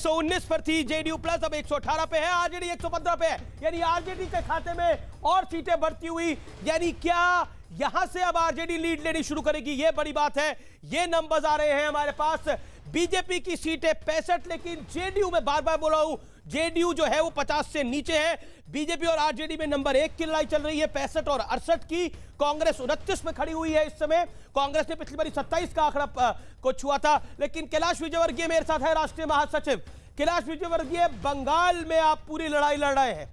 119 पर थी JDU plus, अब 118 पे है, आरजेडी 115 पे है, यानी आरजेडी के खाते में और सीटें बढ़ती हुई, यानी क्या यहां से अब आरजेडी लीड लेनी शुरू करेगी? ये बड़ी बात है। ये नंबर्स आ रहे हैं हमारे पास, बीजेपी की सीटें 65, लेकिन जेडीयू में बार बार बोला हूं, जेडीयू जो है वो 50 से नीचे है। बीजेपी और आरजेडी में नंबर 1 की लड़ाई चल रही है 65 और 68 की। कांग्रेस 29 में खड़ी हुई है इस समय। कांग्रेस ने पिछली बार 27 का आंकड़ा को छुआ था। लेकिन कैलाश विजयवर्गीय मेरे साथ है, राष्ट्रीय महासचिव। कैलाश विजयवर्गीय, बंगाल में आप पूरी लड़ाई लड़ रहे हैं,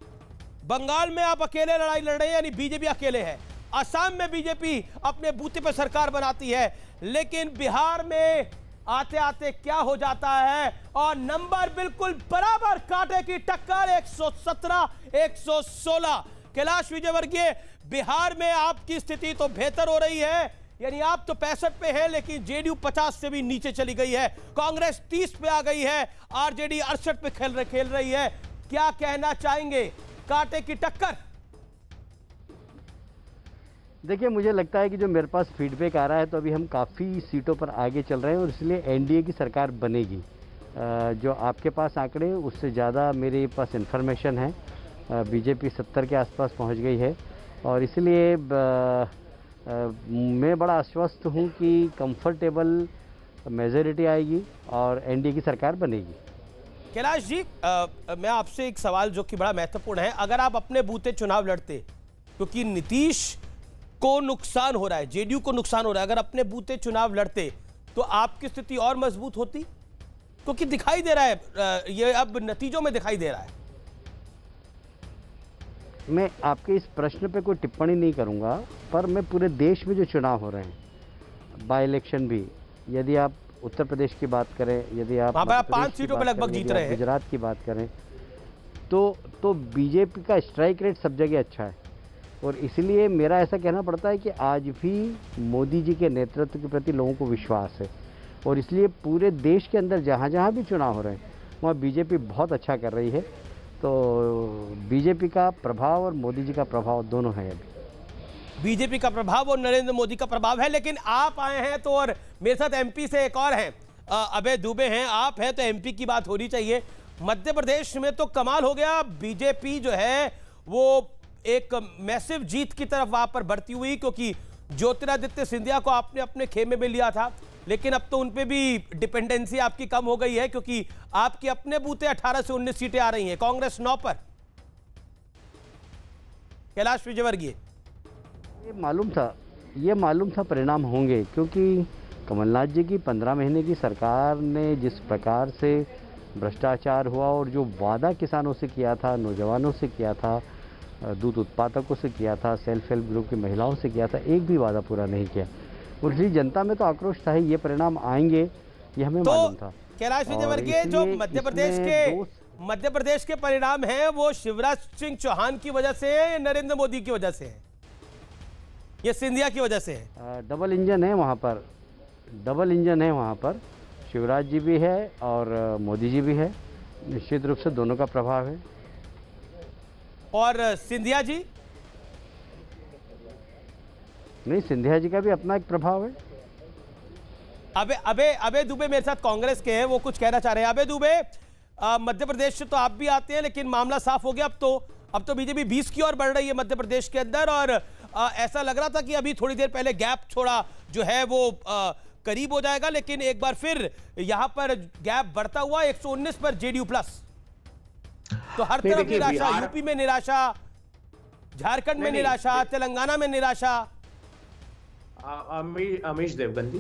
बंगाल में आप अकेले लड़ाई लड़ रहे हैं, यानी बीजेपी अकेले है। असम में बीजेपी अपने बूते पर सरकार बनाती है, लेकिन बिहार में आते आते क्या हो जाता है और नंबर बिल्कुल बराबर, कांटे की टक्कर, 117 116। कैलाश विजयवर्गीय, बिहार में आपकी स्थिति तो बेहतर हो रही है, यानी आप तो 65 पे है, लेकिन जेडीयू 50 से भी नीचे चली गई है, कांग्रेस 30 पे आ गई है, आरजेडी 68 पे खेल रही है। क्या कहना चाहेंगे? कांटे की टक्कर। देखिए, मुझे लगता है कि जो मेरे पास फीडबैक आ रहा है तो अभी हम काफ़ी सीटों पर आगे चल रहे हैं और इसलिए एनडीए की सरकार बनेगी। जो आपके पास आंकड़े, उससे ज़्यादा मेरे पास इन्फॉर्मेशन है। बीजेपी 70 के आसपास पहुंच गई है और इसलिए मैं बड़ा आश्वस्त हूं कि कंफर्टेबल मेजॉरिटी आएगी और एनडीए की सरकार बनेगी। कैलाश जी, मैं आपसे एक सवाल जो कि बड़ा महत्वपूर्ण है, अगर आप अपने बूते चुनाव लड़ते, क्योंकि नीतीश को नुकसान हो रहा है, जेडीयू को नुकसान हो रहा है, अगर अपने बूते चुनाव लड़ते तो आपकी स्थिति और मजबूत होती? क्योंकि दिखाई दे रहा है, ये अब नतीजों में दिखाई दे रहा है। मैं आपके इस प्रश्न पे कोई टिप्पणी नहीं करूंगा, पर मैं पूरे देश में जो चुनाव हो रहे हैं, बाई इलेक्शन भी, यदि आप उत्तर प्रदेश की बात करें, यदि आप 5 सीटों पर लगभग जीत रहे हैं, गुजरात की बात करें, तो बीजेपी का स्ट्राइक रेट सब जगह अच्छा है और इसलिए मेरा ऐसा कहना पड़ता है कि आज भी मोदी जी के नेतृत्व के प्रति लोगों को विश्वास है और इसलिए पूरे देश के अंदर जहाँ जहाँ भी चुनाव हो रहे हैं वहाँ बीजेपी बहुत अच्छा कर रही है। तो बीजेपी का प्रभाव और मोदी जी का प्रभाव दोनों है। अभी बीजेपी का प्रभाव और नरेंद्र मोदी का प्रभाव है, लेकिन आप आए हैं तो, और मेरे साथ एमपी से एक और हैं, अभय दुबे हैं, आप हैं तो एमपी की बात होनी चाहिए। मध्य प्रदेश में तो कमाल हो गया, बीजेपी जो है वो एक मैसिव जीत की तरफ वहां पर बढ़ती हुई, क्योंकि ज्योतिरादित्य सिंधिया को आपने अपने खेमे में लिया था, लेकिन अब तो उन पे भी डिपेंडेंसी आपकी कम हो गई है, क्योंकि आपके अपने बूते 18 से 19 सीटें आ रही हैं, कांग्रेस 9 पर। कैलाश विजयवर्गीय, ये मालूम था परिणाम होंगे, क्योंकि कमलनाथ जी की 15 महीने की सरकार ने जिस प्रकार से भ्रष्टाचार हुआ और जो वादा किसानों से किया था, नौजवानों से किया था, दूध उत्पादकों से किया था, सेल्फ हेल्प ग्रुप की महिलाओं से किया था, एक भी वादा पूरा नहीं किया और इसलिए जनता में तो आक्रोश था ही। ये परिणाम आएंगे, ये हमें मालूम था। कैलाश विजयवर्गीय, जो मध्य प्रदेश के परिणाम हैं वो शिवराज सिंह चौहान की वजह से है या नरेंद्र मोदी की वजह से है, ये सिंधिया की वजह से है? डबल इंजन है वहाँ पर, डबल इंजन है वहाँ पर, शिवराज जी भी है और मोदी जी भी है, निश्चित रूप से दोनों का प्रभाव है। और सिंधिया जी? नहीं, सिंधिया जी का भी अपना एक प्रभाव है। अबे दुबे मेरे साथ कांग्रेस के हैं, वो कुछ कहना चाह रहे हैं। अबे दुबे, मध्य प्रदेश से तो आप भी आते हैं, लेकिन मामला साफ हो गया, अब तो बीजेपी 20 की ओर बढ़ रही है मध्य प्रदेश के अंदर, और ऐसा लग रहा था कि अभी थोड़ी देर पहले गैप थोड़ा जो है वो करीब हो जाएगा, लेकिन एक बार फिर यहां पर गैप बढ़ता हुआ 119 पर जेडीयू प्लस। तो हर तरफ निराशा, यूपी में निराशा, झारखंड में निराशा, तेलंगाना में निराशा। अमीश देवगन जी,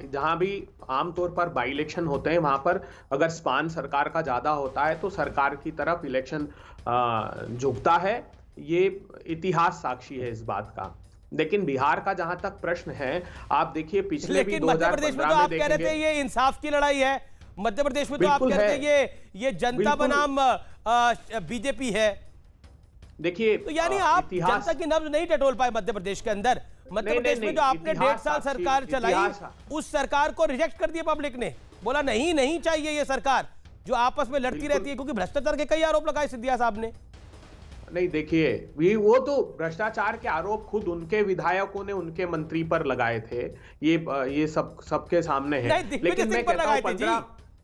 जहां भी आमतौर पर बाई इलेक्शन होते हैं वहां पर अगर स्पान सरकार का ज्यादा होता है तो सरकार की तरफ इलेक्शन झुकता है, ये इतिहास साक्षी है इस बात का। लेकिन बिहार का जहां तक प्रश्न है, आप देखिए पिछले भी 2015 में आप कह रहे थे ये इंसाफ की लड़ाई है, मध्य प्रदेश में तो आप कह रहे थे ये जनता बनाम बीजेपी है। देखिए, तो यानी आप जनता की नब्ज नहीं टटोल पाए मध्य प्रदेश के अंदर। मध्य प्रदेश में जो आपने 1.5 साल सरकार चलाई, उस सरकार को रिजेक्ट कर दिया पब्लिक ने, बोला नहीं चाहिए ये सरकार जो आपस में लड़ती रहती है, क्योंकि भ्रष्टाचार के कई आरोप लगाए सिंधिया साहब ने। नहीं, देखिए वो तो भ्रष्टाचार के आरोप खुद उनके विधायकों ने उनके मंत्री पर लगाए थे, ये सबके सामने है। लेकिन मैं कहता हूं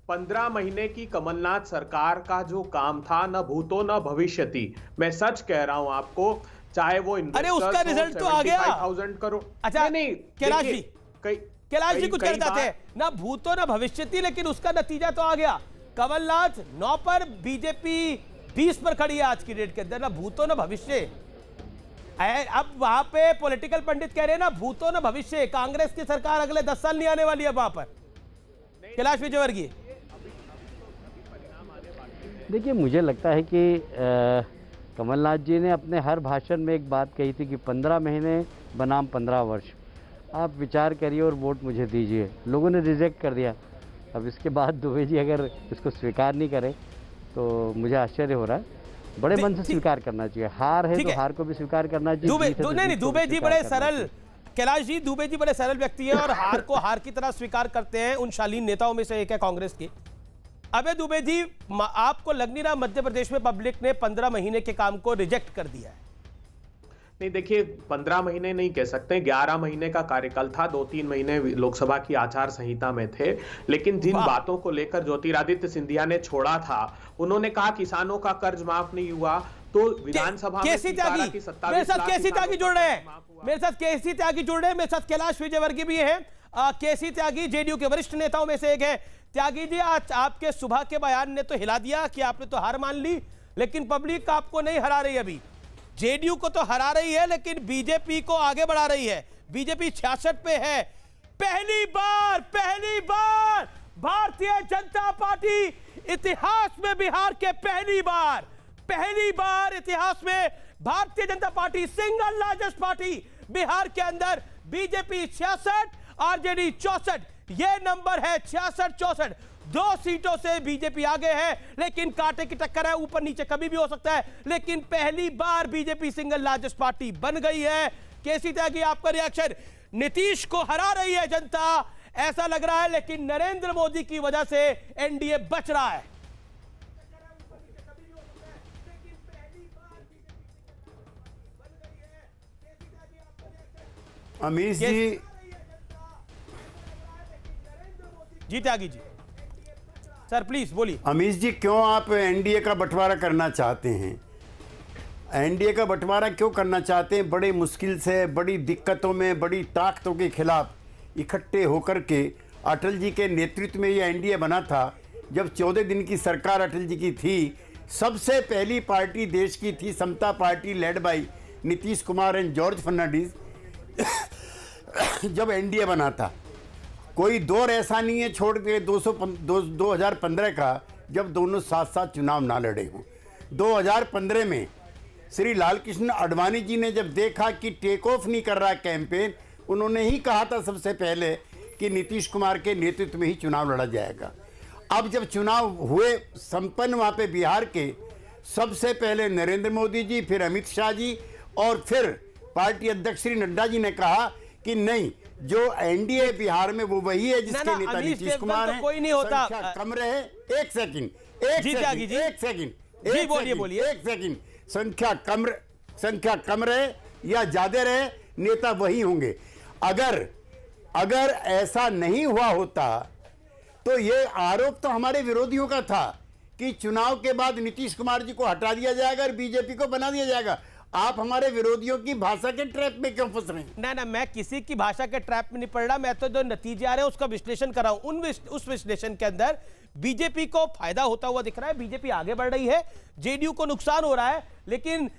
15 महीने की कमलनाथ सरकार का जो काम था, न भूतो न भविष्यति, मैं सच कह रहा हूं आपको, चाहे वो अरे उसका रिजल्ट तो आ गया। 75,000 करोड़। अच्छा नहीं, कैलाश जी, कई कैलाश जी कई- कुछ कई कर जाते बार- हैं ना भूतो ना भविष्यति, लेकिन उसका नतीजा तो आ गया। कमलनाथ 9 पर, बीजेपी 20 पर खड़ी है आज की डेट के अंदर, ना भूतो ना भविष्य। अब वहां पे पॉलिटिकल पंडित कह रहे हैं ना भूतो ना भविष्य, कांग्रेस की सरकार अगले 10 साल नहीं आने वाली है वहां पर। कैलाश विजयवर्गीय, देखिए मुझे लगता है कि कमलनाथ जी ने अपने हर भाषण में एक बात कही थी कि 15 महीने बनाम 15 वर्ष। आप विचार करिए और वोट मुझे दीजिए। लोगों ने रिजेक्ट कर दिया। अब इसके बाद दुबे जी अगर इसको स्वीकार नहीं करें तो मुझे आश्चर्य हो रहा है। बड़े मन से स्वीकार करना चाहिए। हार है ठीक तो है। हार को भी स्वीकार करना चाहिए। दुबे जीत है तो नहीं जीत को भी दुबे जी स्वीकार बड़े करना सरल, चाहिए। कैलाश जी दुबे जी बड़े सरल व्यक्ति है और हार को हार की तरह स्वीकार करते हैं। उन शालीन नेताओं में से एक है कांग्रेस के। अबे दुबे जी, आपको लग नहीं रहा मध्य प्रदेश में पब्लिक ने 15 महीने के काम को रिजेक्ट कर दिया है? नहीं, देखिए 15 महीने नहीं कह सकते, 11 महीने का कार्यकाल था, 2-3 महीने लोकसभा की आचार संहिता में थे। लेकिन जिन बातों को लेकर ज्योतिरादित्य सिंधिया ने छोड़ा था, उन्होंने कहा किसानों का कर्ज माफ नहीं हुआ, तो विधानसभा में केसी त्यागी, मेरे साथ केसी त्यागी जुड़ रहे हैं, मेरे साथ केसी त्यागी जुड़ रहे हैं, मेरे साथ कैलाश विजयवर्गीय भी है। केसी त्यागी जेडीयू के वरिष्ठ नेताओं में से एक है। त्यागी जी, आज आपके सुबह के बयान ने तो हिला दिया कि आपने तो हार मान ली, लेकिन पब्लिक आपको नहीं हरा रही। अभी जेडीयू को तो हरा रही है, लेकिन बीजेपी को आगे बढ़ा रही है। बीजेपी 66 पे है। पहली बार भारतीय जनता पार्टी इतिहास में, बिहार के पहली बार इतिहास में Bharatiya Janata party single largest party Bihar के अंदर। बीजेपी 66, आरजेडी 64, ये नंबर है 66-64। 2 सीटों से बीजेपी आगे है, लेकिन कांटे की टक्कर है, ऊपर नीचे कभी भी हो सकता है। लेकिन पहली बार बीजेपी सिंगल लार्जेस्ट पार्टी बन गई है। केसी त्यागी, आपका रिएक्शन? नीतीश को हरा रही है जनता, ऐसा लग रहा है, लेकिन नरेंद्र मोदी की वजह से एनडीए बच रहा है। अमीश जी त्यागी जी, सर प्लीज बोलिए। अमीश जी, क्यों आप एनडीए का बंटवारा करना चाहते हैं? एनडीए का बंटवारा क्यों करना चाहते हैं? बड़ी मुश्किल से, बड़ी दिक्कतों में, बड़ी ताकतों के खिलाफ इकट्ठे होकर के अटल जी के नेतृत्व में ये एनडीए बना था। जब 14 दिन की सरकार अटल जी की थी, सबसे पहली पार्टी देश की थी Samata party, led by Nitish Kumar and George Fernandes. जब एनडीए बना था, कोई दौर ऐसा नहीं है छोड़ के 2015 का, जब दोनों साथ साथ चुनाव ना लड़े हों। 2015 में श्री लालकृष्ण आडवाणी जी ने जब देखा कि टेक ऑफ नहीं कर रहा कैंपेन, उन्होंने ही कहा था सबसे पहले कि नीतीश कुमार के नेतृत्व में ही चुनाव लड़ा जाएगा। अब जब चुनाव हुए संपन्न वहाँ पे बिहार के, सबसे पहले नरेंद्र मोदी जी, फिर अमित शाह जी और फिर पार्टी अध्यक्ष श्री नड्डा जी ने कहा कि नहीं, जो एनडीए बिहार में वो वही है जिसके नेता नीतीश कुमार हैं। कोई नहीं होता। संख्या कम रहे, एक सेकंड, संख्या कम रहे या ज्यादा रहे, नेता वही होंगे। अगर ऐसा नहीं हुआ होता तो ये आरोप तो हमारे विरोधियों का था कि चुनाव के बाद नीतीश कुमार जी को हटा दिया जाएगा और बीजेपी को बना दिया जाएगा। आप हमारे विरोधियों की भाषा के ट्रैप में क्यों फंस रहे हैं? ना, मैं किसी की भाषा के ट्रैप में नहीं पड़ रहा। मैं तो जो नतीजे आ रहे हैं उसका विश्लेषण कर रहा हूं। उस विश्लेषण के अंदर बीजेपी को फायदा होता हुआ दिख रहा है। बीजेपी आगे बढ़ रही है, जेडीयू को नुकसान हो रहा है। लेकिन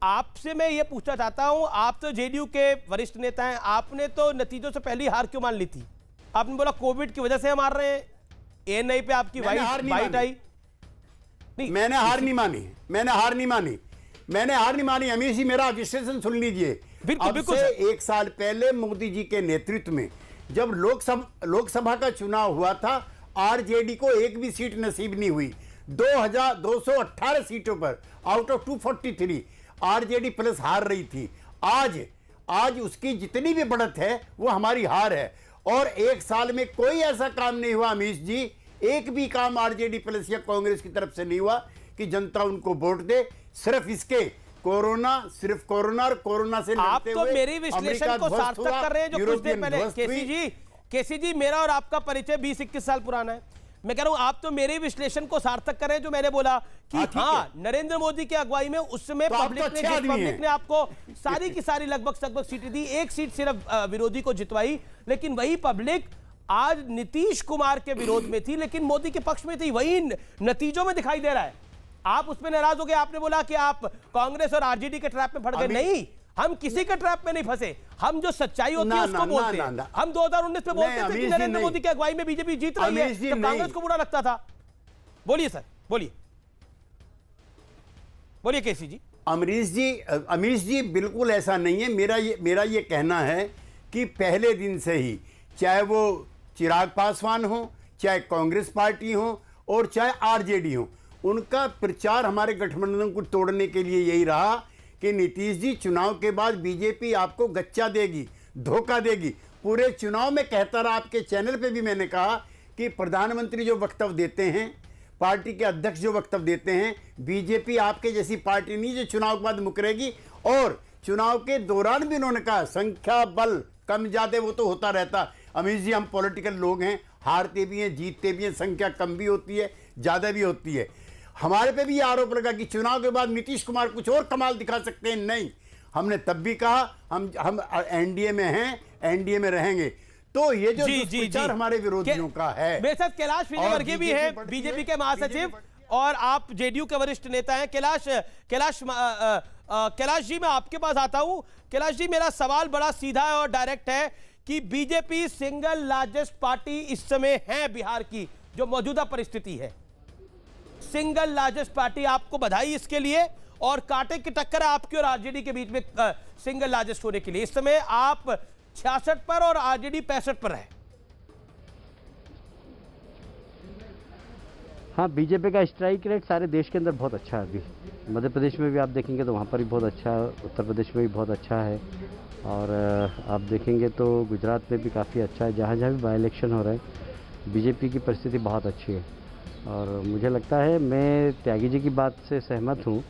आपसे मैं ये पूछना चाहता हूं, आप तो जेडीयू के वरिष्ठ नेता हैं, आपने तो नतीजों से पहले हार क्यों मान ली थी? आपने बोला कोविड की वजह से हम हार रहे हैं। एएनआई पे आपकी वाइट आई। मैंने हार नहीं मानी। अमीश जी, मेरा विश्लेषण सुन लीजिए। बिल्कुल से 1 साल पहले मोदी जी के नेतृत्व में जब लोकसभा का चुनाव हुआ था, आरजेडी को एक भी सीट नसीब नहीं हुई। 218 सीटों पर आउट ऑफ 243 आरजेडी प्लस हार रही थी। आज उसकी जितनी भी बढ़त है वो हमारी हार है। और 1 साल में कोई ऐसा काम नहीं हुआ अमीश जी, एक भी काम आरजेडी प्लस या कांग्रेस की तरफ से नहीं हुआ कि जनता उनको वोट दे। सिर्फ कोरोना और कोरोना से आप तो मेरी विश्लेषण को सार्थक कर रहे हैं जो कुछ देर पहले। केसी जी, मेरा और आपका परिचय 20-21 साल पुराना है। मैं कह रहा हूं आप तो मेरे विश्लेषण को सार्थक करें जो मैंने बोला कि हाँ, ठीक हाँ नरेंद्र मोदी की अगुवाई में उस समय तो आप तो पब्लिक अच्छे ने आदमी हैं। पब्लिक ने आपको सारी की सारी लगभग सीटें दी, एक सीट सिर्फ विरोधी को जितवाई, लेकिन वही पब्लिक आज नीतीश कुमार के विरोध में थी लेकिन मोदी के पक्ष में थी। वही नतीजों में दिखाई दे रहा है। आप उसमें नाराज हो गए, आपने बोला कि आप कांग्रेस और आरजेडी के ट्रैप में फंस गए। नहीं, हम किसी के ट्रैप में नहीं फंसे। हम जो सच्चाई होती है उसको बोलते हैं। हम 2019 में बोलते थे कि नरेंद्र मोदी की अगुवाई में बीजेपी जीत रही है, जब कांग्रेस को बुरा लगता था। बोलिए सर, बोलिए केसी जी। अमीश जी बिल्कुल ऐसा नहीं है। मेरा ये कहना है कि पहले दिन से ही, चाहे वो चिराग पासवान हो, चाहे कांग्रेस पार्टी हो और चाहे आरजेडी हो, उनका प्रचार हमारे गठबंधन को तोड़ने के लिए यही रहा कि नीतीश जी चुनाव के बाद बीजेपी आपको गच्चा देगी, धोखा देगी। पूरे चुनाव में कहता रहा, आपके चैनल पे भी मैंने कहा कि प्रधानमंत्री जो वक्तव्य देते हैं, पार्टी के अध्यक्ष जो वक्तव्य देते हैं, बीजेपी आपके जैसी पार्टी नहीं जो चुनाव के बाद मुकरेगी। और चुनाव के दौरान भी उन्होंने कहा संख्या बल कम ज्यादा वो तो होता रहता। अमीश जी, हम पॉलिटिकल लोग हैं, हारते भी हैं, जीतते भी हैं, संख्या कम भी होती है, ज्यादा भी होती है। हमारे पे भी ये आरोप लगा कि चुनाव के बाद नीतीश कुमार कुछ और कमाल दिखा सकते हैं। नहीं, हमने तब भी कहा हम एनडीए में हैं, एनडीए में रहेंगे। तो ये जो दुष्प्रचार हमारे विरोधियों का है। मेरे साथ कैलाश विजयवर्गीय भी है, बीजेपी के महासचिव, और आप जेडीयू के वरिष्ठ नेता हैं। कैलाश जी, मैं आपके पास आता हूं। कैलाश जी, मेरा सवाल बड़ा सीधा है और डायरेक्ट है कि बीजेपी सिंगल लार्जेस्ट पार्टी इस समय है बिहार की, जो मौजूदा परिस्थिति है, सिंगल लार्जेस्ट पार्टी। आपको बधाई इसके लिए, और कांटे की टक्कर है आपकी और आरजेडी के बीच में सिंगल लार्जेस्ट होने के लिए। इस समय आप 66 पर और आरजेडी 65 पर है। हाँ, बीजेपी का स्ट्राइक रेट सारे देश के अंदर बहुत अच्छा है। अभी मध्य प्रदेश में भी आप देखेंगे तो वहाँ पर भी बहुत अच्छा है, उत्तर प्रदेश में भी बहुत अच्छा है, और आप देखेंगे तो गुजरात में भी काफ़ी अच्छा है। जहाँ जहाँ भी बाई इलेक्शन हो रहे हैं, बीजेपी की परिस्थिति बहुत अच्छी है। और मुझे लगता है, मैं त्यागी जी की बात से सहमत हूँ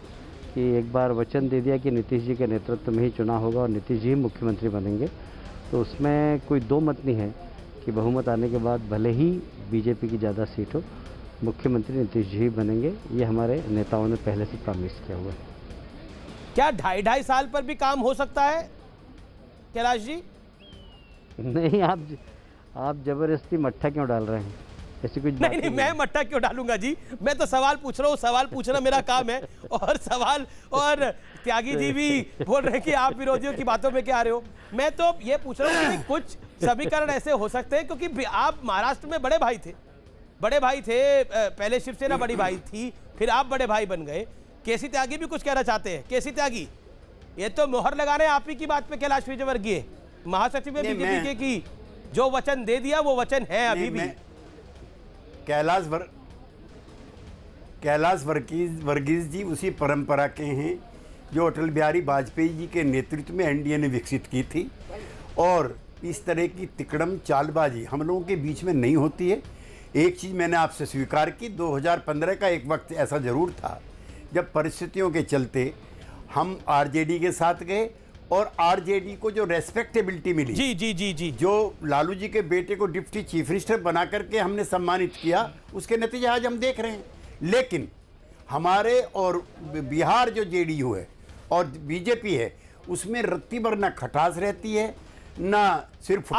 कि एक बार वचन दे दिया कि नीतीश जी के नेतृत्व में ही चुनाव होगा और नीतीश जी ही मुख्यमंत्री बनेंगे, तो उसमें कोई दो मत नहीं है कि बहुमत आने के बाद भले ही बीजेपी की ज़्यादा सीट हो, मुख्यमंत्री नीतीश जी ही बनेंगे। ये हमारे नेताओं ने पहले से प्रॉमिस किया हुआ है। क्या 2.5 साल पर भी काम हो सकता है कैलाश जी? नहीं, आप जबरदस्ती मट्ठा क्यों डाल रहे हैं? ऐसी कुछ नहीं, मैं मट्टा क्यों डालूंगा जी? मैं तो सवाल पूछ रहा हूँ, सवाल पूछना मेरा काम है। और त्यागी जी भी बोल रहे हैं कि आप विरोधियों की बातों में क्या आ रहे हो। मैं तो ये पूछ रहा हूँ कि कुछ समीकरण ऐसे हो सकते हैं, क्योंकि आप महाराष्ट्र में बड़े भाई थे, पहले शिवसेना बड़ी भाई थी, फिर आप बड़े भाई बन गए। केसी त्यागी भी कुछ कहना चाहते हैं। केसी त्यागी, ये तो मोहर लगा रहे हैं आप ही की बात पे कैलाश विजयवर्गीय, महासचिव है बीजेपी के, कि जो वचन दे दिया वो वचन है अभी भी। कैलाश वर्गीस जी उसी परंपरा के हैं जो अटल बिहारी वाजपेयी जी के नेतृत्व में एनडीए ने विकसित की थी, और इस तरह की तिकड़म चालबाजी हम लोगों के बीच में नहीं होती है। एक चीज़ मैंने आपसे स्वीकार की, 2015 का एक वक्त ऐसा ज़रूर था जब परिस्थितियों के चलते हम आरजेडी के साथ गए, और आरजेडी को जो रेस्पेक्टेबिलिटी मिली, जी, जो लालू जी के बेटे को डिप्टी चीफ मिनिस्टर बना करके हमने सम्मानित किया, उसके नतीजे आज हम देख रहे हैं। लेकिन हमारे और बिहार जो जेडीयू है और बीजेपी है, उसमें रत्ती भर ना खटास रहती है, ना सिर्फ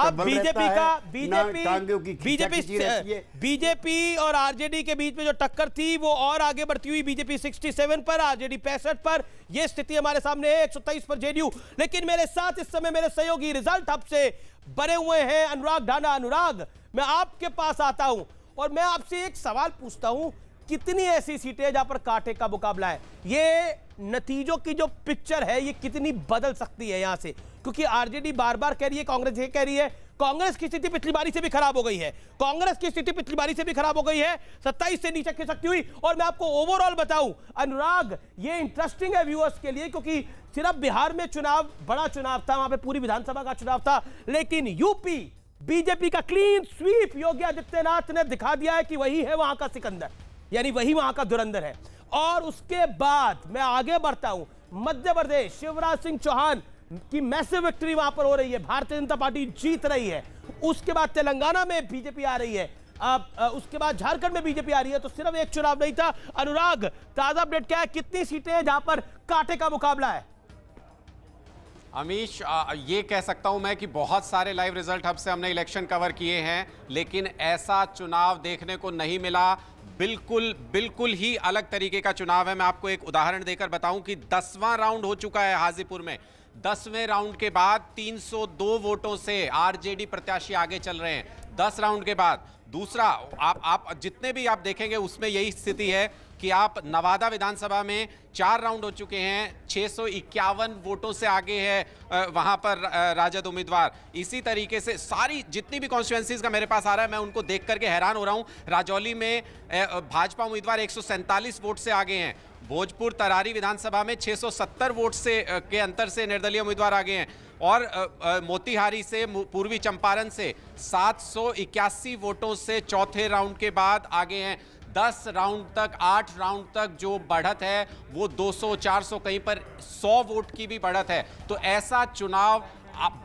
बीजेपी और आरजेडी के बीच में जो टक्कर थी वो और आगे बढ़ती हुई बीजेपी 67 पर, आरजेडी 65 पर। यह स्थिति हमारे सामने है, 123 पर जेडीयू। लेकिन मेरे साथ इस समय मेरे सहयोगी रिजल्ट हब से बने हुए हैं, अनुराग ढाना। अनुराग, मैं आपके पास आता हूं और मैं आपसे एक सवाल पूछता हूं, कितनी ऐसी सीटें जहां पर कांटे का मुकाबला है? ये नतीजों की जो पिक्चर है ये कितनी बदल सकती है यहां से? क्योंकि आरजेडी बार बार कह रही है, कांग्रेस ये कह रही है, कांग्रेस की स्थिति पिछली बारी से भी खराब हो गई है, 27 से नीचे खिसकती हुई। और मैं आपको ओवरऑल बताऊं अनुराग, ये इंटरेस्टिंग है व्यूअर्स के लिए, क्योंकि सिर्फ बिहार में चुनाव, बड़ा चुनाव था, वहां पे पूरी विधानसभा का चुनाव था, लेकिन यूपी बीजेपी का क्लीन स्वीप योगी आदित्यनाथ ने दिखा दिया है कि वही है वहां का सिकंदर, यानी वही वहां का धुरंधर है। और उसके बाद मैं आगे बढ़ता हूं, मध्य प्रदेश शिवराज सिंह चौहान की मैसिव विक्ट्री वहां पर हो रही है, भारतीय जनता पार्टी जीत रही है। उसके बाद तेलंगाना में बीजेपी आ रही है, उसके बाद झारखंड में बीजेपी आ रही है, तो सिर्फ एक चुनाव नहीं था। अनुराग, ताजा अपडेट क्या है, कितनी सीटें हैं जहां पर कांटे का मुकाबला है? अमीश, ये कह सकता हूं मैं कि बहुत सारे लाइव रिजल्ट हब से हमने इलेक्शन कवर किए हैं, लेकिन ऐसा चुनाव देखने को नहीं मिला। बिल्कुल ही अलग तरीके का चुनाव है। मैं आपको एक उदाहरण देकर बताऊं कि 10वां राउंड हो चुका है हाजीपुर में। 10वें राउंड के बाद 302 वोटों से आरजेडी प्रत्याशी आगे चल रहे हैं 10 राउंड के बाद। दूसरा, आप जितने भी आप देखेंगे उसमें यही स्थिति है कि आप नवादा विधानसभा में 4 राउंड हो चुके हैं, 651 वोटों से आगे है वहां पर राजद उम्मीदवार। इसी तरीके से सारी जितनी भी कॉन्स्टिट्यूएंसीज का मेरे पास आ रहा है, मैं उनको देख करके हैरान हो रहा हूं। राजौली में भाजपा उम्मीदवार 147 वोट से आगे हैं। भोजपुर तरारी विधानसभा में 670 वोट से के अंतर से निर्दलीय उम्मीदवार आगे हैं। और मोतिहारी से, पूर्वी चंपारण से 781 वोटों से चौथे राउंड के बाद आगे हैं। 10 राउंड तक, 8 राउंड तक जो बढ़त है वो 200, 400, कहीं पर 100 वोट की भी बढ़त है। तो ऐसा चुनाव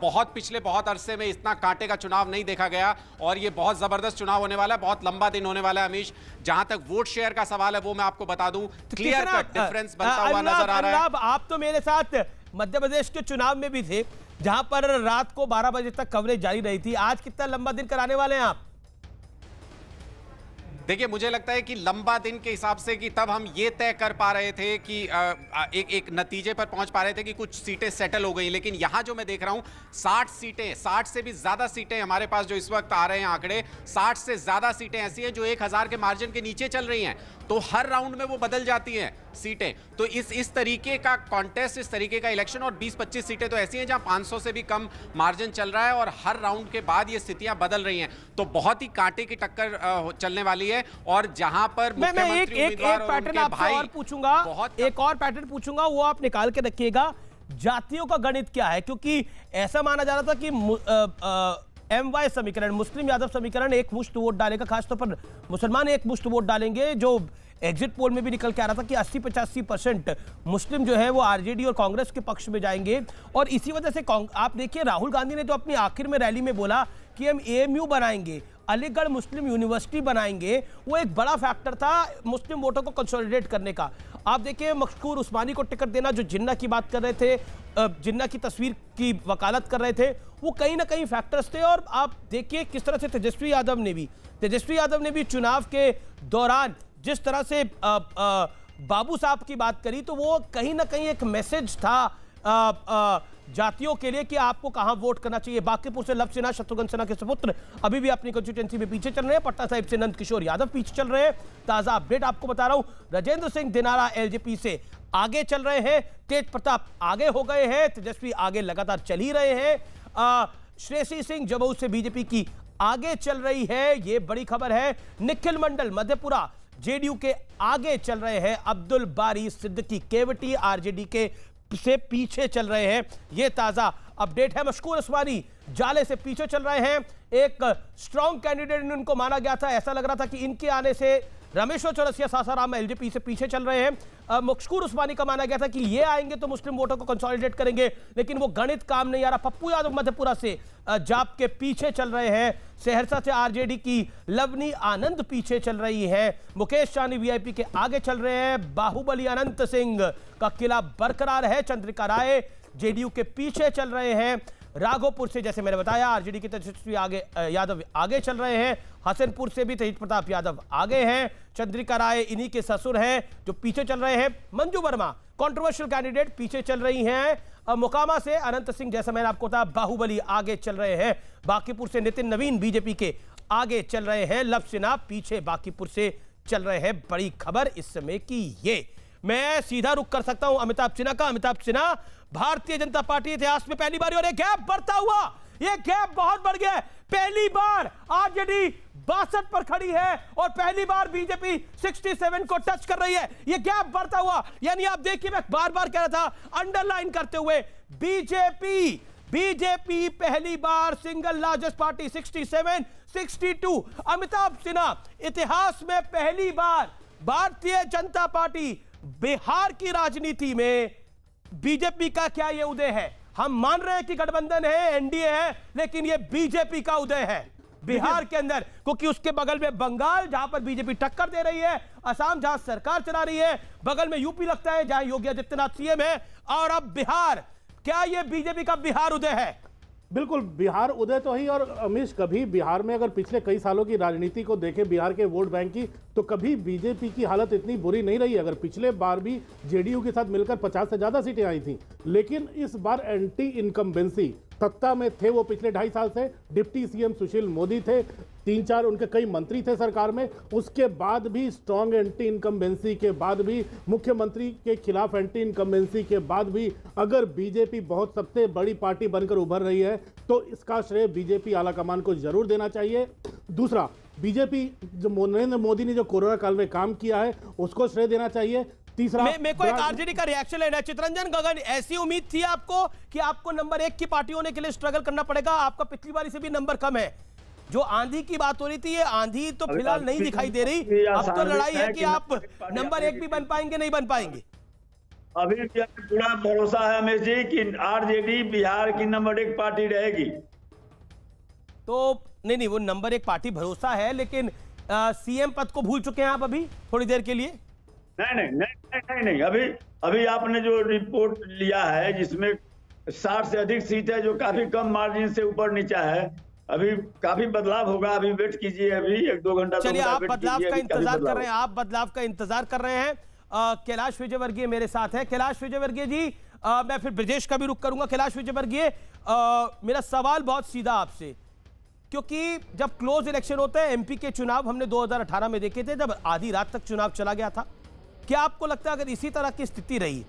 बहुत अरसे में इतना कांटे का चुनाव नहीं देखा गया, और ये बहुत जबरदस्त चुनाव होने वाला है, बहुत लंबा दिन होने वाला है। अमीश, जहां तक वोट शेयर का सवाल है वो मैं आपको बता दूं, क्लियर कट डिफरेंस बनता हुआ नजर आ रहा है। आप तो मेरे साथ मध्य प्रदेश के चुनाव में भी थे, जहां पर रात को 12 बजे तक कवरेज जारी रही थी। आज कितना लंबा दिन कराने वाले हैं आप? देखिए, मुझे लगता है कि लंबा दिन के हिसाब से कि तब हम ये तय कर पा रहे थे कि एक नतीजे पर पहुंच पा रहे थे कि कुछ सीटें सेटल हो गई। लेकिन यहां जो मैं देख रहा हूं 60 सीटें, 60 से भी ज्यादा सीटें हमारे पास जो इस वक्त आ रहे हैं आंकड़े, 60 से ज्यादा सीटें ऐसी हैं जो 1000 के मार्जिन के नीचे चल रही हैं। तो हर राउंड में वो बदल जाती हैं सीटें। तो इस तरीके का कॉन्टेस्ट, इस तरीके का इलेक्शन, और 20-25 सीटें तो ऐसी हैं जहां 500 से भी कम मार्जिन चल रहा है, और हर राउंड के बाद ये स्थितियां बदल रही हैं। तो बहुत ही कांटे की टक्कर चलने वाली है। और जहां पर मुख्यमंत्री उम्मीदवार और उनके भाई, और पूछूंगा, एक और पैटर्न पूछूंगा, वो आप निकाल के रखिएगा। जातियों का गणित क्या है? क्योंकि ऐसा माना जा रहा था कि MY समीकरण, मुस्लिम यादव समीकरण एक मुश्त वोट डालेगा, खासतौर पर मुसलमान एक मुश्त वोट डालेंगे। जो एग्जिट पोल में भी निकल के आ रहा था कि 80-85% मुस्लिम जो है वो आरजेडी और कांग्रेस के पक्ष में जाएंगे। और इसी वजह से आप देखिए, राहुल गांधी ने तो अपनी आखिर में रैली में बोला कि हम AMU बनाएंगे, अलीगढ़ मुस्लिम यूनिवर्सिटी बनाएंगे। वो एक बड़ा फैक्टर था मुस्लिम वोटों को कंसोलिडेट करने का। आप देखिए, मशकूर उस्मानी को टिकट देना, जो जिन्ना की बात कर रहे थे, जिन्ना की तस्वीर की वकालत कर रहे थे, वो कहीं ना कहीं फैक्टर्स थे। और आप देखिए किस तरह से तेजस्वी यादव ने भी चुनाव के दौरान जिस तरह से बाबू साहब की बात करी, तो वो कहीं ना कहीं एक मैसेज था जातियों के लिए कि आपको कहां वोट करना चाहिए। बांकीपुर से लव सिन्हा, शत्रुघ्न सिन्हा के सुपुत्र, अभी भी अपनी कंस्टिट्यूएंसी में पीछे चल रहे हैं। पटना साहिब से नंद किशोर यादव पीछे चल रहे हैं। ताजा अपडेट आपको बता रहा हूं, राजेंद्र सिंह दिनारा LJP से आगे चल रहे हैं। तेज प्रताप आगे हो गए हैं, तेजस्वी आगे लगातार चल ही रहे हैं। श्रेयसी सिंह जमुई से बीजेपी की आगे चल रही है, ये बड़ी खबर है। निखिल मंडल मधेपुरा जेडीयू के आगे चल रहे हैं। अब्दुल बारी सिद्दीकी केवटी आरजेडी के से पीछे चल रहे हैं। ये ताजा अपडेट है। मशकूर उस्मानी जाले से पीछे चल रहे हैं। एक स्ट्रॉन्ग कैंडिडेट इनको माना गया था, ऐसा लग रहा था कि इनके आने से रमेश्वर चौरसिया सासाराम LJP से पीछे चल रहे हैं। मशकूर उस्मानी का माना गया था कि ये आएंगे तो मुस्लिम वोटों को कंसोलिडेट करेंगे, लेकिन वो गणित काम नहीं आ रहा। पप्पू यादव मधेपुरा से जाप के पीछे चल रहे हैं। सहरसा से आरजेडी की लवनी आनंद पीछे चल रही है। मुकेश सहनी VIP के आगे चल रहे हैं। बाहुबली अनंत सिंह का किला बरकरार है। चंद्रिका राय जेडीयू के पीछे चल रहे हैं। राघोपुर से, जैसे मैंने बताया, आरजेडी के तेजस्वी यादव आगे चल रहे हैं। हसनपुर से भी तेज प्रताप यादव आगे हैं। चंद्रिका राय इन्हीं के ससुर हैं जो पीछे चल रहे हैं। मंजू वर्मा कंट्रोवर्शियल कैंडिडेट पीछे चल रही हैं। मोकामा से अनंत सिंह, जैसा मैंने आपको बताया, बाहुबली आगे चल रहे हैं। बांकीपुर से नितिन नवीन बीजेपी के आगे चल रहे हैं। लव सिन्हा पीछे बांकीपुर से चल रहे हैं। बड़ी खबर इस समय की ये। मैं सीधा रुख कर सकता हूं अमिताभ सिन्हा का। अमिताभ सिन्हा, भारतीय जनता पार्टी इतिहास में पहली बार, और ये गैप बढ़ता हुआ, ये गैप बहुत बढ़ गया है। पहली बार आरजेडी 62 पर खड़ी है और पहली बार बीजेपी 67 को टच कर रही है। ये गैप बढ़ता हुआ, यानी आप देखिए, मैं बार बार कह रहा था अंडरलाइन करते हुए, बीजेपी पहली बार single largest party 67, 62। Amitabh Sinha, इतिहास में पहली बार भारतीय जनता पार्टी, बिहार की राजनीति में बीजेपी का क्या ये उदय है? हम मान रहे हैं कि गठबंधन है, एनडीए है, लेकिन ये बीजेपी का उदय है। बिहार के अंदर, क्योंकि उसके बगल में बंगाल जहां पर बीजेपी टक्कर दे रही है, असम जहां सरकार चला रही है, बगल में यूपी लगता है जहां योगी आदित्यनाथ सीएम है, और अब बिहार। क्या यह बीजेपी का बिहार उदय है? बिल्कुल बिहार उदय तो ही। और अमीश, कभी बिहार में अगर पिछले कई सालों की राजनीति को देखें, बिहार के वोट बैंक की, तो कभी बीजेपी की हालत इतनी बुरी नहीं रही। अगर पिछले बार भी जेडीयू के साथ मिलकर 50 से ज्यादा सीटें आई थी, लेकिन इस बार एंटी इनकम्बेंसी सत्ता में थे वो पिछले 2.5 साल से। डिप्टी सीएम सुशील मोदी थे, 3-4 उनके कई मंत्री थे सरकार में। उसके बाद भी स्ट्रॉन्ग एंटी इनकम्बेंसी के बाद भी, मुख्यमंत्री के खिलाफ एंटी इनकम्बेंसी के बाद भी, अगर बीजेपी बहुत सबसे बड़ी पार्टी बनकर उभर रही है तो इसका श्रेय बीजेपी आलाकमान को जरूर देना चाहिए। दूसरा, बीजेपी जो नरेंद्र मोदी ने जो कोरोना काल में काम किया है उसको श्रेय देना चाहिए। तीसरा, मेरे को एक आरजेडी का रिएक्शन लेना है। चितरंजन गगन, ऐसी उम्मीद थी आपको कि आपको नंबर 1 की पार्टी होने के लिए स्ट्रगल करना पड़ेगा? आपका पिछली बारी से भी नंबर कम है। जो आंधी की बात हो रही थी, ये आंधी तो फिलहाल नहीं दिखाई दे रही। अब तो लड़ाई है कि आप नंबर 1 भी बन पाएंगे नहीं बन पाएंगे। अभी भी पूरा भरोसा है हमें जी कि आरजेडी बिहार की नंबर 1 पार्टी रहेगी। तो नहीं, वो नंबर 1 पार्टी भरोसा है, लेकिन सीएम पद को भूल चुके हैं आप अभी थोड़ी देर के लिए? नहीं। अभी आपने जो रिपोर्ट लिया है जिसमें 60 से अधिक सीट है, जो काफी कम मार्जिन से ऊपर नीचा है, अभी काफी बदलाव होगा। अभी वेट कीजिए, अभी 1-2 घंटा। चलिए, आप बदलाव का इंतजार कर रहे हैं, आप बदलाव का इंतजार कर रहे हैं। कैलाश विजयवर्गीय मेरे साथ है। कैलाश विजयवर्गीय जी, मैं फिर ब्रजेश का भी रुख करूंगा। कैलाश विजयवर्गीय, मेरा सवाल बहुत सीधा आपसे, क्योंकि जब क्लोज इलेक्शन होते हैं, एमपी के चुनाव हमने 2018 में देखे थे, जब आधी रात तक चुनाव चला गया था। क्या आपको लगता है अगर इसी तरह की स्थिति रही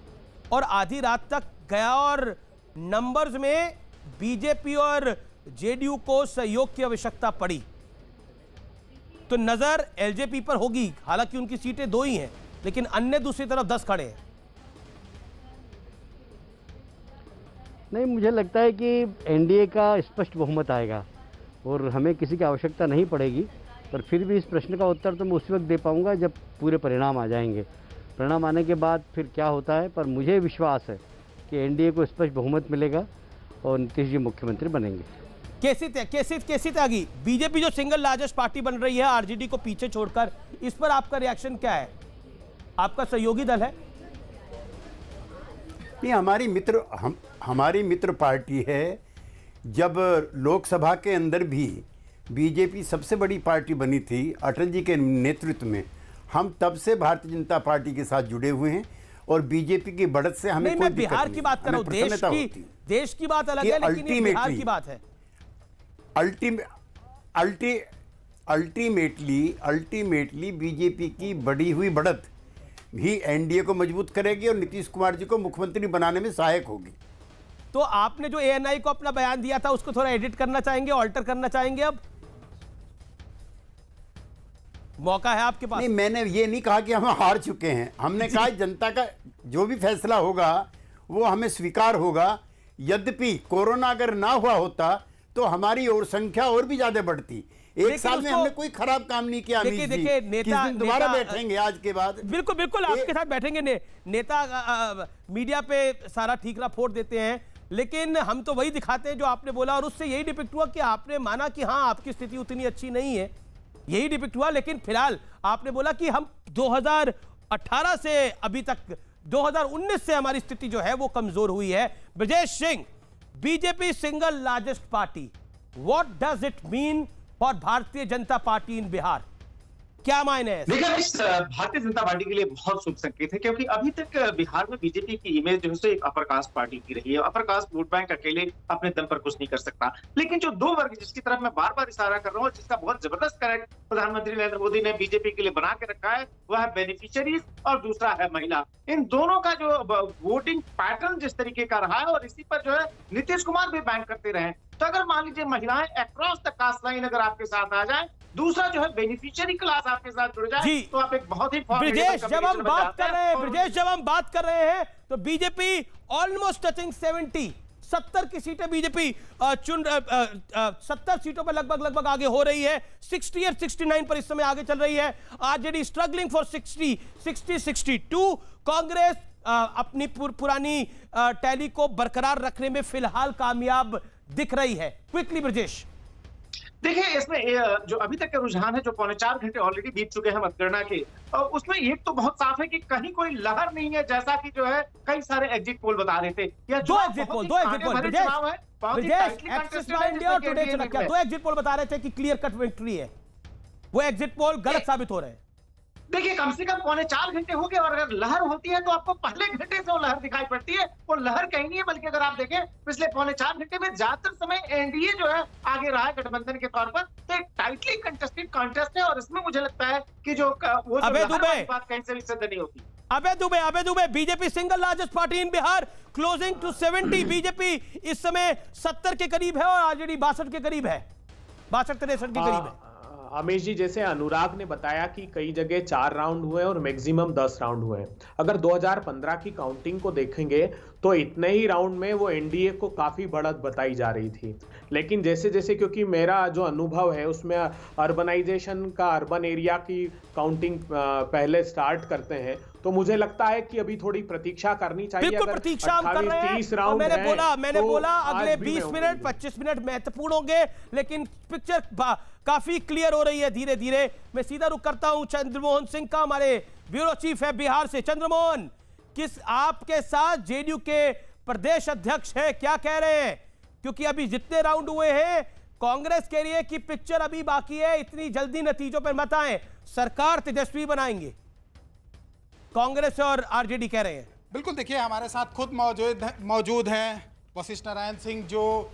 और आधी रात तक गया और नंबर्स में बीजेपी और जेडीयू को सहयोग की आवश्यकता पड़ी, तो नजर एलजेपी पर होगी? हालांकि उनकी सीटें 2 ही हैं, लेकिन अन्य दूसरी तरफ 10 खड़े हैं। नहीं, मुझे लगता है कि एनडीए का स्पष्ट बहुमत आएगा और हमें किसी की आवश्यकता नहीं पड़ेगी। पर फिर भी इस प्रश्न का उत्तर तो मैं उसी वक्त दे पाऊंगा जब पूरे परिणाम आ जाएंगे। परिणाम आने के बाद फिर क्या होता है, पर मुझे विश्वास है कि एनडीए को स्पष्ट बहुमत मिलेगा और नीतीश जी मुख्यमंत्री बनेंगे। कैसी त्यागी बीजेपी जो सिंगल लार्जेस्ट पार्टी बन रही है आरजेडी को पीछे छोड़कर, इस पर आपका रिएक्शन क्या है? आपका सहयोगी दल है? नहीं, हमारी मित्र पार्टी है। जब लोकसभा के अंदर भी बीजेपी सबसे बड़ी पार्टी बनी थी अटल जी के नेतृत्व में, हम तब से भारतीय जनता पार्टी के साथ जुड़े हुए हैं और बीजेपी की बढ़त से हमें कोई मैं बिहार की बात कर रहा हूं। देश की बात अलग है, लेकिन ये बिहार की बात है। अल्टीमेटली बीजेपी की बढ़ी हुई बढ़त भी एनडीए को मजबूत करेगी और नीतीश कुमार जी को मुख्यमंत्री बनाने में सहायक होगी। तो आपने जो एएनआई को अपना बयान दिया था उसको थोड़ा एडिट करना चाहेंगे, ऑल्टर करना चाहेंगे? अब मौका है आपके पास। नहीं, मैंने ये नहीं कहा कि हम हार चुके हैं। हमने कहा जनता का जो भी फैसला होगा वो हमें स्वीकार होगा। यद्यपि कोरोना अगर ना हुआ होता तो हमारी और संख्या और भी ज्यादा बढ़ती। एक साल में हमने कोई खराब काम नहीं किया। देखिए, नेता दोबारा बैठेंगे आज के बाद। बिल्कुल आपके साथ बैठेंगे। नेता मीडिया पे सारा ठीकरा फोड़ देते हैं, लेकिन हम तो वही दिखाते हैं जो आपने बोला, और उससे यही डिपिक्ट हुआ कि आपने माना कि हाँ, आपकी स्थिति उतनी अच्छी नहीं है, यही डिपिक्ट हुआ। लेकिन फिलहाल आपने बोला कि हम 2018 से अभी तक 2019 से हमारी स्थिति जो है वो कमजोर हुई है। Brajesh Singh, BJP single largest party, what does it mean for Bharatiya Janata party in Bihar? क्या मायने है? देखिए, इस भारतीय जनता पार्टी के लिए बहुत शुभ संकेत है, क्योंकि अभी तक बिहार में बीजेपी की इमेज जो है एक अपर कास्ट पार्टी की रही है। अपर कास्ट वोट बैंक अकेले अपने दम पर कुछ नहीं कर सकता, लेकिन जो 2 वर्ग जिसकी तरफ मैं बार बार इशारा कर रहा हूँ, जिसका बहुत जबरदस्त करेक्ट प्रधानमंत्री नरेंद्र मोदी ने बीजेपी के लिए बना के रखा है, वह है बेनिफिशियरीज और दूसरा है महिला। इन दोनों का जो वोटिंग पैटर्न जिस तरीके का रहा है, और इसी पर जो है नीतीश कुमार भी बैंक करते रहे, तो अगर मान लीजिए महिलाएं अक्रॉस द कास्ट लाइन अगर आपके साथ आ जाए, दूसरा जो है बेनिफिशियरी क्लास आपके साथ जुड़ जाए, तो आप एक बहुत ही ब्रिजेश, जब हम बात कर रहे हैं तो बीजेपी ऑलमोस्ट टचिंग 70 की सीटें बीजेपी 70 सीटों पर लगभग आगे हो रही है। 60 और 69 पर इस समय आगे चल रही है। RJD struggling for 60-62। कांग्रेस अपनी पुरानी टैली को बरकरार रखने में फिलहाल कामयाब दिख रही है। क्विकली ब्रजेश। देखिए, इसमें जो अभी तक के रुझान है, जो 4.25 घंटे ऑलरेडी बीत चुके हैं मतगणना के, उसमें एक तो बहुत साफ है कि कहीं कोई लहर नहीं है, जैसा कि जो है कई सारे एग्जिट पोल बता रहे थे। या दो एग्जिट पोल दो एग्जिट पोल बता रहे थे कि क्लियर कट विक्ट्री है, वो एग्जिट पोल गलत साबित हो रहे हैं। देखिए, कम से कम 4.25 घंटे हो गए, और अगर लहर होती है तो आपको पहले घंटे से वो लहर दिखाई पड़ती है। वो लहर कहीं नहीं है, बल्कि अगर आप देखें पिछले 4.25 घंटे में ज्यादातर समय एनडीए जो है आगे रहा है गठबंधन के तौर पर। तो एक टाइटली कंटेस्टेड कॉन्टेस्ट है, और इसमें मुझे लगता है कि जो वो अबे दुबे बात कहीं से भी सिद्ध नहीं होती। अबे Dubey BJP single largest party in Bihar, closing to 70। BJP इस समय 70 के करीब है और आरजेडी 62 के करीब है, 62-63 के करीब है। अमीश जी, जैसे अनुराग ने बताया कि कई जगह 4 राउंड हुए और मैक्सिमम 10 राउंड हुए। अगर 2015 की काउंटिंग को देखेंगे तो इतने ही राउंड में वो एनडीए को काफी बढ़त बताई जा रही थी। लेकिन जैसे जैसे, क्योंकि मेरा जो अनुभव है उसमें अर्बनाइजेशन का, अर्बन एरिया की काउंटिंग पहले स्टार्ट करते हैं, तो मुझे लगता है कि अभी थोड़ी प्रतीक्षा करनी चाहिए। बिल्कुल प्रतीक्षा हम कर रहे हैं। 30 राउंड मैंने बोला अगले 20 मिनट 25 मिनट महत्वपूर्ण होंगे, लेकिन पिक्चर काफी क्लियर हो रही है धीरे धीरे। मैं सीधा रुख करता हूं चंद्रमोहन सिंह का, हमारे ब्यूरो चीफ है बिहार से। चंद्रमोहन, किस आपके साथ जेडीयू के प्रदेश अध्यक्ष है, क्या कह रहे हैं? क्योंकि अभी जितने राउंड हुए हैं, कांग्रेस कह रही है कि पिक्चर अभी बाकी है, इतनी जल्दी नतीजों पर मत आए, सरकार तेजस्वी बनाएंगे। कांग्रेस और आरजेडी कह रहे हैं। बिल्कुल, देखिए हमारे साथ खुद मौजूद हैं वशिष्ठ नारायण सिंह, जो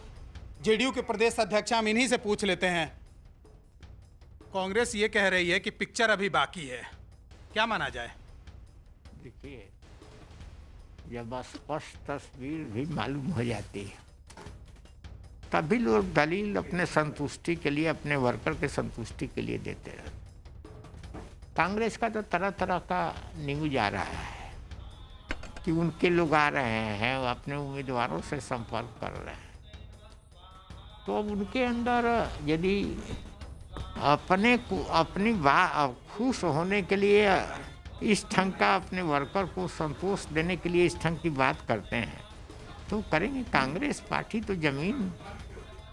जेडीयू के प्रदेश अध्यक्ष। हम इन्हीं से पूछ लेते हैं। कांग्रेस ये कह रही है कि पिक्चर अभी बाकी है, क्या माना जाए? देखिए, जब स्पष्ट तस्वीर भी मालूम हो जाती है तभी लोग दलील अपने संतुष्टि के लिए, अपने वर्कर के संतुष्टि के लिए देते रहते। कांग्रेस का तो तरह तरह का न्यूज आ रहा है कि उनके लोग आ रहे हैं, वो अपने उम्मीदवारों से संपर्क कर रहे हैं। तो अब उनके अंदर यदि अपनी खुश होने के लिए इस ढंग का, अपने वर्कर को संतोष देने के लिए इस ढंग की बात करते हैं, तो करेंगे। कांग्रेस पार्टी तो जमीन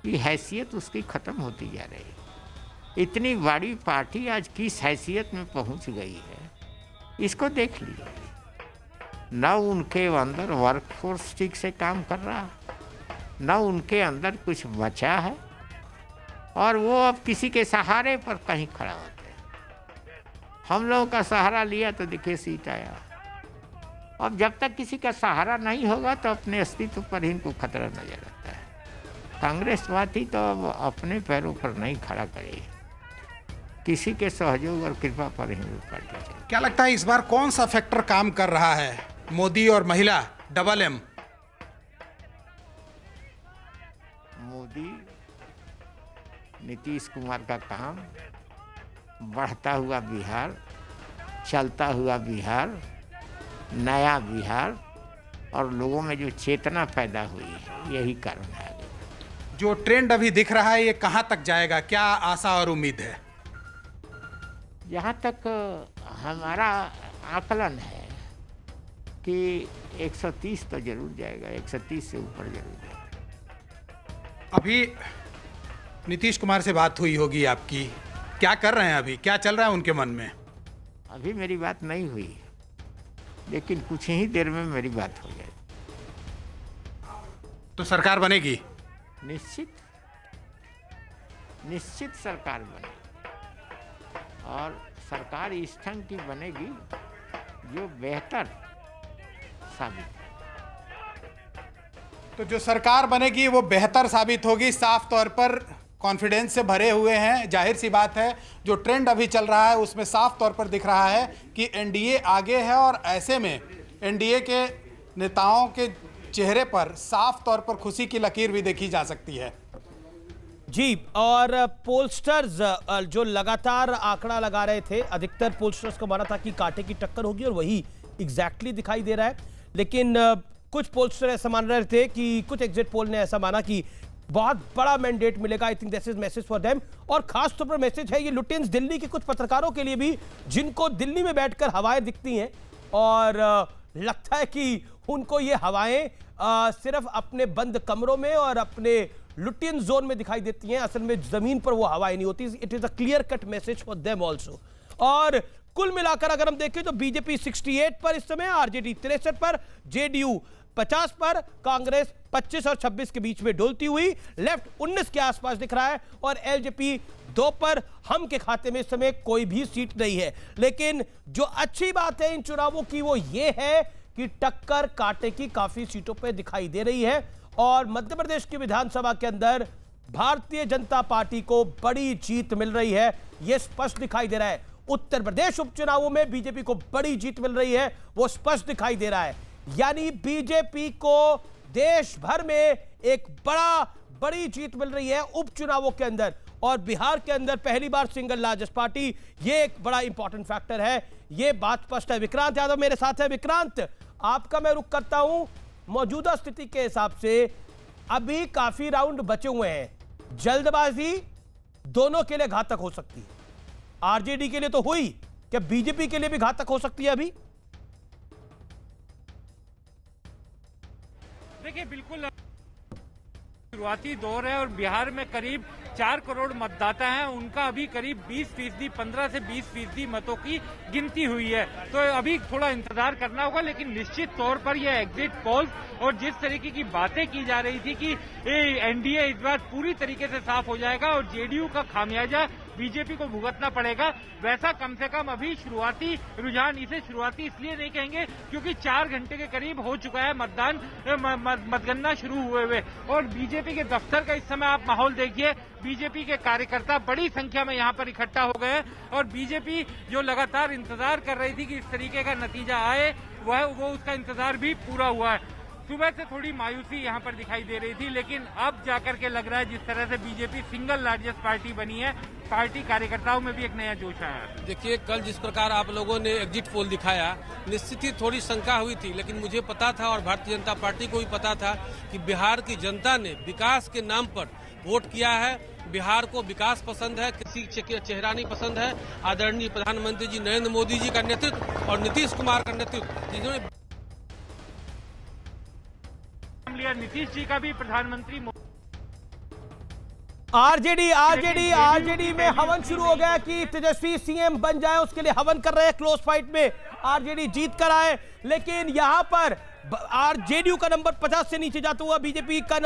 की हैसियत उसकी ख़त्म होती जा रही है। इतनी बड़ी पार्टी आज किस हैसियत में पहुंच गई है, इसको देख लीजिए। न उनके अंदर वर्कफोर्स ठीक से काम कर रहा, न उनके अंदर कुछ बचा है, और वो अब किसी के सहारे पर कहीं खड़ा होते हैं। हम लोगों का सहारा लिया तो देखिए सीट आया। अब जब तक किसी का सहारा नहीं होगा तो अपने अस्तित्व पर ही इनको खतरा नजर आता है। कांग्रेस पार्टी तो अब अपने पैरों पर नहीं खड़ा करेगी, किसी के सहयोग और कृपा पर ही वो पार्टी चलेगी। क्या लगता है इस बार कौन सा फैक्टर काम कर रहा है? मोदी और महिला, डबल एम। मोदी, नीतीश कुमार का काम, बढ़ता हुआ बिहार, चलता हुआ बिहार, नया बिहार, और लोगों में जो चेतना पैदा हुई है, यही कारण है। जो ट्रेंड अभी दिख रहा है, ये कहाँ तक जाएगा? क्या आशा और उम्मीद है? जहाँ तक हमारा आकलन है कि 130 तो जरूर जाएगा, 130 से ऊपर जरूर जाएगा। अभी नीतीश कुमार से बात हुई होगी आपकी, क्या कर रहे हैं अभी, क्या चल रहा है उनके मन में? अभी मेरी बात नहीं हुई, लेकिन कुछ ही देर में मेरी बात हो जाएगी। तो सरकार बनेगी? निश्चित सरकार बनेगी, और सरकार इस ढंग की बनेगी जो बेहतर साबित हो। तो जो सरकार बनेगी वो बेहतर साबित होगी, साफ तौर पर कॉन्फिडेंस से भरे हुए हैं। जाहिर सी बात है, जो ट्रेंड अभी चल रहा है उसमें साफ तौर पर दिख रहा है कि एनडीए आगे है, और ऐसे में एनडीए के नेताओं के चेहरे पर साफ तौर पर खुशी की लकीर भी देखी जा सकती है। जी, और पोलस्टर्स जो लगातार आंकड़ा लगा रहे थे, अधिकतर पोलस्टर्स को माना था कि कांटे की टक्कर होगी, और वही एग्जैक्टली दिखाई दे रहा है। लेकिन कुछ पोलस्टर ऐसा मान रहे थे कि कुछ एग्जिट पोल ने ऐसा माना कि बहुत बड़ा मैंडेट मिलेगा। I think this is message for them, और खास तौर पर मैसेज है ये लुटेंस दिल्ली के कुछ पत्रकारों के लिए भी, जिनको दिल्ली में बैठकर हवाएं दिखती हैं, और लगता है कि उनको ये हवाएं सिर्फ अपने बंद कमरों में और अपने लुटियन जोन में दिखाई देती हैं, असल में जमीन पर वो हवाएं नहीं होती। It is a clear cut message for them also. और कुल मिलाकर अगर हम देखें तो बीजेपी 68 पर इस समय, आरजेडी 63 पर, जेडीयू 50 पर, कांग्रेस 25 और 26 के बीच में डोलती हुई, लेफ्ट 19 के आसपास दिख रहा है और एलजेपी 2 पर। हम के खाते में इस समय कोई भी सीट नहीं है। लेकिन जो अच्छी बात है इन चुनावों की वो ये है कि टक्कर कांटे की काफी सीटों पर दिखाई दे रही है और मध्य प्रदेश की विधानसभा के अंदर भारतीय जनता पार्टी को बड़ी जीत मिल रही है, यह स्पष्ट दिखाई दे रहा है। उत्तर प्रदेश उपचुनावों में बीजेपी को बड़ी जीत मिल रही है, वो स्पष्ट दिखाई दे रहा है। यानी बीजेपी को देश भर में एक बड़ी जीत मिल रही है उपचुनावों के अंदर, और बिहार के अंदर पहली बार सिंगल लार्जेस्ट पार्टी, ये एक बड़ा इंपॉर्टेंट फैक्टर है, ये बात स्पष्ट है। विक्रांत यादव मेरे साथ है। विक्रांत, आपका मैं रुख करता हूं। मौजूदा स्थिति के हिसाब से अभी काफी राउंड बचे हुए हैं, जल्दबाजी दोनों के लिए घातक हो सकती है। आरजेडी के लिए तो हुई, क्या बीजेपी के लिए भी घातक हो सकती है? अभी देखिए, बिल्कुल शुरुआती दौर है और बिहार में करीब 4 करोड़ मतदाता हैं, उनका अभी करीब 20%, 15 से 20% मतों की गिनती हुई है। तो अभी थोड़ा इंतजार करना होगा, लेकिन निश्चित तौर पर यह एग्जिट पोल्स और जिस तरीके की बातें की जा रही थी कि एनडीए इस बार पूरी तरीके से साफ हो जाएगा और जेडीयू का खामियाजा बीजेपी को भुगतना पड़ेगा, वैसा कम से कम अभी शुरुआती रुझान, इसे शुरुआती इसलिए नहीं कहेंगे क्योंकि 4 घंटे के करीब हो चुका है मतगणना शुरू हुए और बीजेपी के दफ्तर का इस समय आप माहौल देखिए। बीजेपी के कार्यकर्ता बड़ी संख्या में यहां पर इकट्ठा हो गए और बीजेपी जो लगातार इंतजार कर रही थी कि इस तरीके का नतीजा आए, वो उसका इंतजार भी पूरा हुआ है। सुबह से थोड़ी मायूसी यहां पर दिखाई दे रही थी, लेकिन अब जाकर के लग रहा है जिस तरह से बीजेपी सिंगल लार्जेस्ट पार्टी बनी है, पार्टी कार्यकर्ताओं में भी एक नया जोश आया है। देखिए, कल जिस प्रकार आप लोगों ने एग्जिट पोल दिखाया, निश्चित ही थोड़ी शंका हुई थी, लेकिन मुझे पता था और भारतीय जनता पार्टी को भी पता था कि बिहार की जनता ने विकास के नाम पर वोट किया है। बिहार को विकास पसंद है, किसी चेहरा नहीं पसंद है। आदरणीय प्रधानमंत्री जी नरेंद्र मोदी जी का नेतृत्व और नीतीश कुमार का नेतृत्व, जिन्होंने नीतीश जी का भी प्रधानमंत्री। आरजेडी में हवन शुरू हो गया कि तेजस्वी सीएम बन जाए, उसके लिए हवन कर रहे हैं। क्लोज फाइट में आरजेडी जीत कर आए, लेकिन यहां पर जेडीयू का नंबर 50 से नीचे जाता हुआ बीजेपी का